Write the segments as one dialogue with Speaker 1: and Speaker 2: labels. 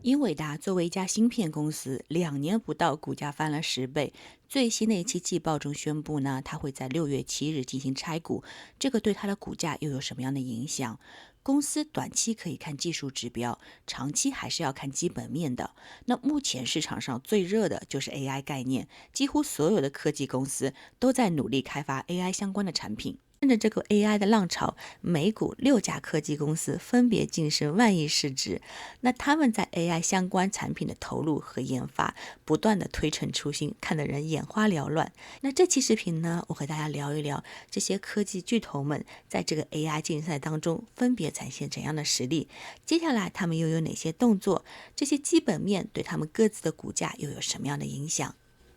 Speaker 1: 英伟达作为一家芯片公司，2年不到，股价翻了10倍。最新的一期季报中宣布呢，它会在6月7日进行拆股，这个对它的股价又有什么样的影响？公司短期可以看技术指标，长期还是要看基本面的。那目前市场上最热的就是 AI 概念，几乎所有的科技公司都在努力开发 AI 相关的产品。趁着这个 AI 的浪潮，美股6家科技公司分别晋升万亿市值。那他们在 AI 相关产品的投入和研发，不断的推陈出新，看得人眼花缭乱。那这期视频呢，我和大家聊一聊这些科技巨头们在这个 AI 竞赛当中分别展现怎样的实力，接下来他们又有哪些动作，这些基本面对他们各自的股价又有什么样的影响。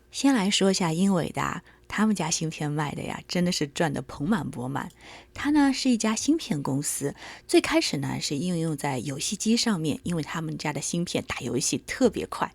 Speaker 1: 先来说一下英伟达，他们家芯片卖的呀，真的是赚得盆满钵满。它呢是一家芯片公司，最开始呢是应用在游戏机上面，因为他们家的芯片打游戏特别快。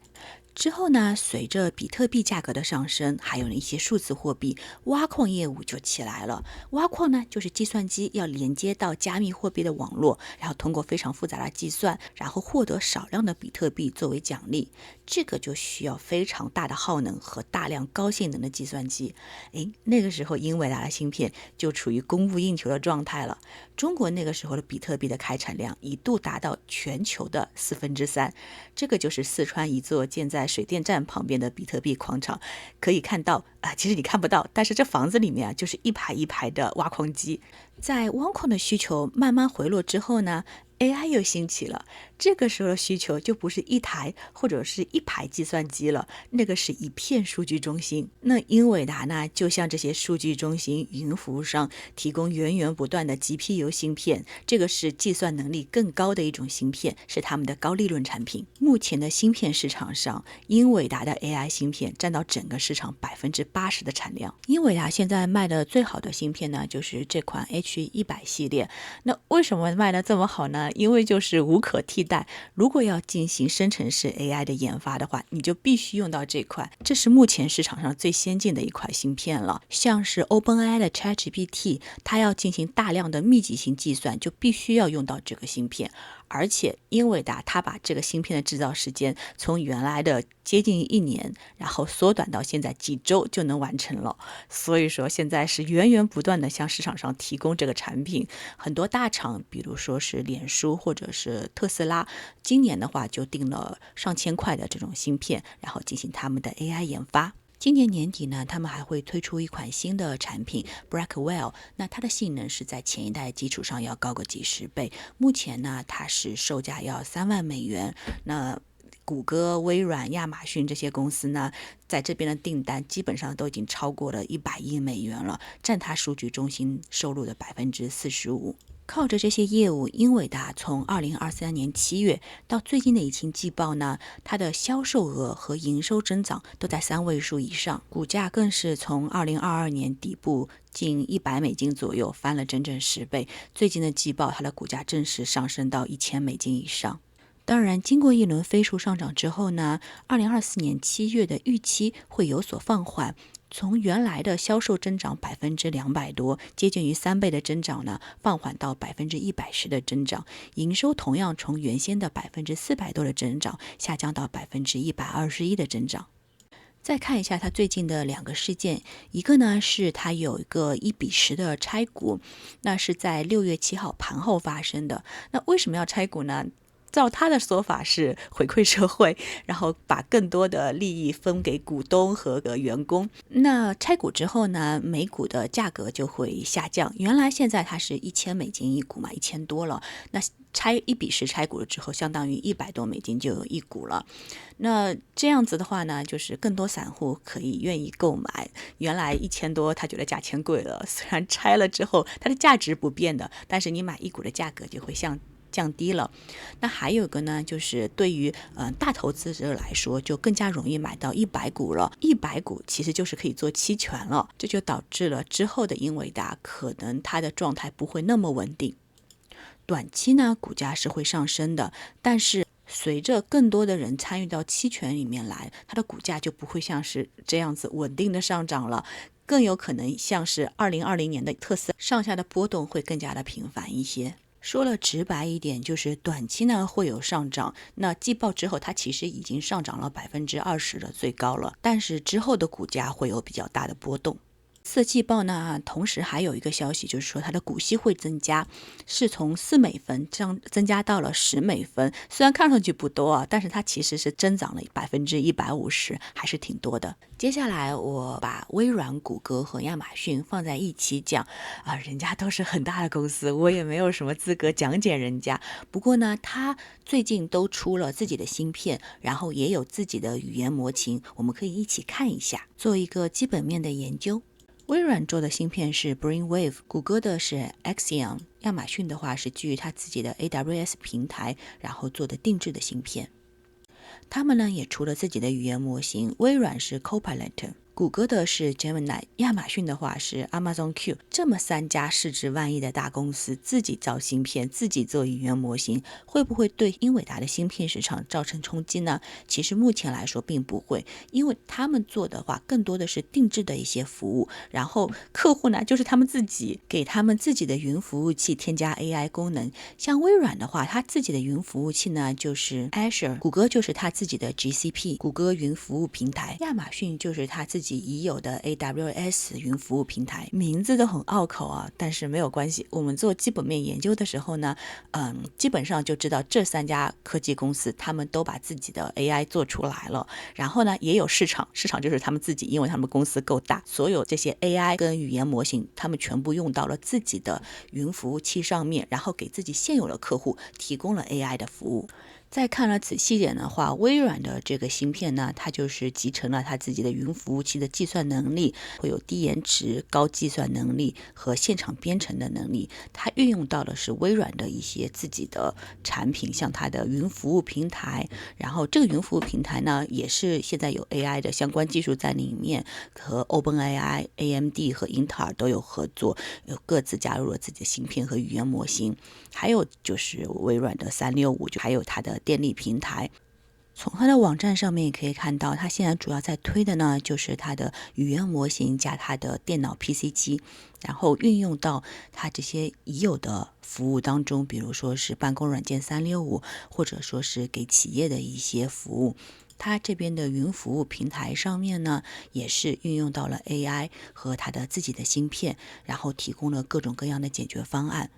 Speaker 1: 之后呢，随着比特币价格的上升，还有一些数字货币，挖矿业务就起来了。挖矿呢，就是计算机要连接到加密货币的网络，然后通过非常复杂的计算，然后获得少量的比特币作为奖励。这个就需要非常大的耗能和大量高性能的计算机。那个时候英伟达的芯片就处于供不应求的状态了。中国那个时候的比特币的开采量一度达到全球的3/4，这个就是四川一座建在水电站旁边的比特币矿场。可以看到其实你看不到，但是这房子里面就是一排一排的挖矿机。在挖矿的需求慢慢回落之后呢，AI 又兴起了，这个时候的需求就不是一台或者是一排计算机了，那个是一片数据中心。那英伟达呢，就像这些数据中心云服务商提供源源不断的 GPU 芯片，这个是计算能力更高的一种芯片，是他们的高利润产品。目前的芯片市场上，英伟达的 AI 芯片占到整个市场80%的产量。英伟达现在卖的最好的芯片呢，就是这款 H100系列。那为什么卖的这么好呢？因为就是无可替代。如果要进行生成式 AI 的研发的话，你就必须用到这块，这是目前市场上最先进的一款芯片了。像是 OpenAI 的 ChatGPT， 它要进行大量的密集型计算，就必须要用到这个芯片。而且英伟达它把这个芯片的制造时间从原来的接近1年，然后缩短到现在几周就能完成了。所以说现在是源源不断的向市场上提供这个产品。很多大厂，比如说是脸书或者是特斯拉，今年的话就定了上千块的这种芯片，然后进行他们的 AI 研发。今年年底呢，他们还会推出一款新的产品 Blackwell， 那它的性能是在前一代基础上要高个几十倍。目前呢，它是售价要$30,000。那谷歌、微软、亚马逊这些公司呢，在这边的订单基本上都已经超过了$100亿了，占它数据中心收入的45%。靠着这些业务，英伟达从2023年7月到最近的一期季报呢，它的销售额和营收增长都在3位数以上，股价更是从2022年底部近$100左右翻了整整10倍。最近的季报，它的股价正式上升到$1000以上。当然，经过一轮飞速上涨之后呢，2024年7月的预期会有所放缓，从原来的销售增长200多，接近于3倍的增长呢，放缓到110%的增长。营收同样从原先的400多的增长，下降到121%的增长。再看一下它最近的2个事件，一个呢是它有一个1:10的拆股，那是在6月7号盘后发生的。那为什么要拆股呢？照他的说法是回馈社会，然后把更多的利益分给股东和员工。那拆股之后呢，每股的价格就会下降。原来现在它是$1000一股嘛，1000多了。那1:10拆股了之后，相当于$100多就有一股了。那这样子的话呢，就是更多散户可以愿意购买。原来1000多他觉得价钱贵了，虽然拆了之后它的价值不变的，但是你买一股的价格就会降低了。那还有一个呢，就是对于大投资者来说，就更加容易买到100股了。100股其实就是可以做期权了，这就导致了之后的英伟达可能它的状态不会那么稳定。短期呢，股价是会上升的，但是随着更多的人参与到期权里面来，它的股价就不会像是这样子稳定的上涨了，更有可能像是2020年的特斯拉上下的波动会更加的频繁一些。说了直白一点，就是短期呢会有上涨，那季报之后它其实已经上涨了20%的最高了，但是之后的股价会有比较大的波动。四季报呢，同时还有一个消息，就是说它的股息会增加，是从$4增加到了$10。虽然看上去不多啊，但是它其实是增长了150%，还是挺多的。接下来我把微软、谷歌和亚马逊放在一起讲啊，人家都是很大的公司，我也没有什么资格讲解人家。不过呢，它最近都出了自己的芯片，然后也有自己的语言模型，我们可以一起看一下，做一个基本面的研究。微软做的芯片是 Brainwave， 谷歌的是 Axion， 亚马逊的话是基于它自己的 AWS 平台，然后做的定制的芯片。他们呢也出了自己的语言模型，微软是 Copilot， 谷歌的是 Gemini， 亚马逊的话是 Amazon Q。 这么3家市值万亿的大公司自己造芯片，自己做语言模型，会不会对英伟达的芯片市场造成冲击呢？其实目前来说并不会，因为他们做的话更多的是定制的一些服务，然后客户呢就是他们自己给他们自己的云服务器添加 AI 功能。像微软的话，它自己的云服务器呢就是 Azure， 谷歌就是它自己的 GCP 谷歌云服务平台，亚马逊就是它自己已有的 AWS 云服务平台，名字都很拗口啊，但是没有关系，我们做基本面研究的时候呢，基本上就知道这3家科技公司他们都把自己的 AI 做出来了，然后呢也有市场就是他们自己，因为他们公司够大，所有这些 AI 跟语言模型他们全部用到了自己的云服务器上面，然后给自己现有的客户提供了 AI 的服务。再看了仔细点的话，微软的这个芯片呢，它就是集成了它自己的云服务器的计算能力，会有低延迟、高计算能力和现场编程的能力。它运用到的是微软的一些自己的产品，像它的云服务平台。然后这个云服务平台呢，也是现在有 AI 的相关技术在里面，和 OpenAI、AMD 和英特尔都有合作，有各自加入了自己的芯片和语言模型。还有就是微软的365，还有它的电力平台。从它的网站上面也可以看到，它现在主要在推的呢，就是它的语言模型加它的电脑 PC 机，然后运用到它这些已有的服务当中，比如说是办公软件365，或者说是给企业的一些服务。它这边的云服务平台上面呢，也是运用到了 AI 和它的自己的芯片，然后提供了各种各样的解决方案。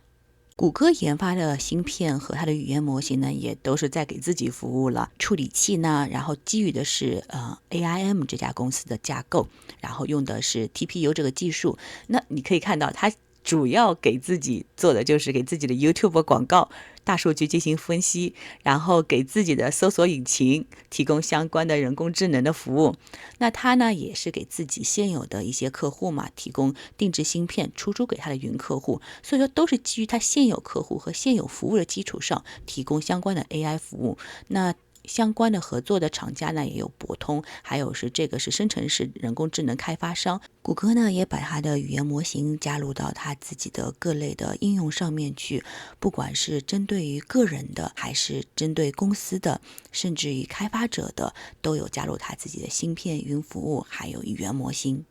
Speaker 1: 谷歌研发的芯片和它的语言模型呢，也都是在给自己服务了。处理器呢，然后基于的是AIM 这家公司的架构，然后用的是 TPU 这个技术。那你可以看到，它主要给自己做的就是给自己的 YouTube 广告大数据进行分析，然后给自己的搜索引擎提供相关的人工智能的服务。那它呢也是给自己现有的一些客户嘛，提供定制芯片出租给他的云客户，所以说都是基于他现有客户和现有服务的基础上提供相关的 AI 服务。那相关的合作的厂家呢也有博通，还有是这个是生成式人工智能开发商。谷歌呢也把它的语言模型加入到它自己的各类的应用上面去，不管是针对于个人的，还是针对公司的，甚至于开发者的，都有加入它自己的芯片、云服务还有语言模型。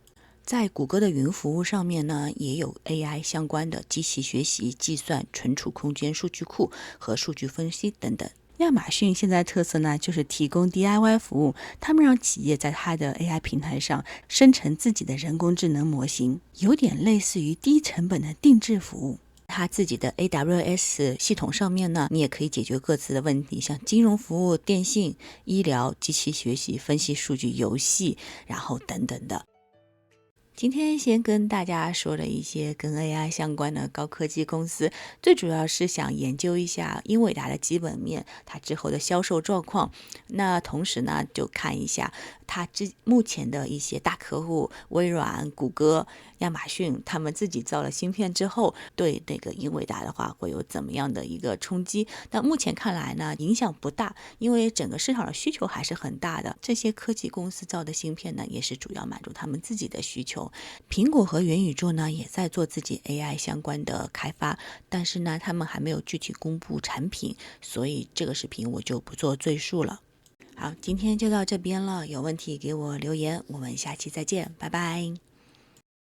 Speaker 1: 在谷歌的云服务上面呢，也有 AI 相关的机器学习、计算、存储空间、数据库和数据分析等等。亚马逊现在特色呢，就是提供 DIY 服务，他们让企业在它的 AI 平台上生成自己的人工智能模型，有点类似于低成本的定制服务。它自己的 AWS 系统上面呢，你也可以解决各自的问题，像金融服务、电信、医疗、机器学习、分析数据、游戏，然后等等的。今天先跟大家说了一些跟 AI 相关的高科技公司，最主要是想研究一下英伟达的基本面，它之后的销售状况。那同时呢，就看一下它目前的一些大客户，微软、谷歌、亚马逊，他们自己造了芯片之后，对那个英伟达的话会有怎么样的一个冲击？但目前看来呢，影响不大，因为整个市场的需求还是很大的。这些科技公司造的芯片呢，也是主要满足他们自己的需求。苹果和元宇宙呢，也在做自己 AI 相关的开发，但是呢，他们还没有具体公布产品，所以这个视频我就不做赘述了。好，今天就到这边了，有问题给我留言，我们下期再见，拜拜。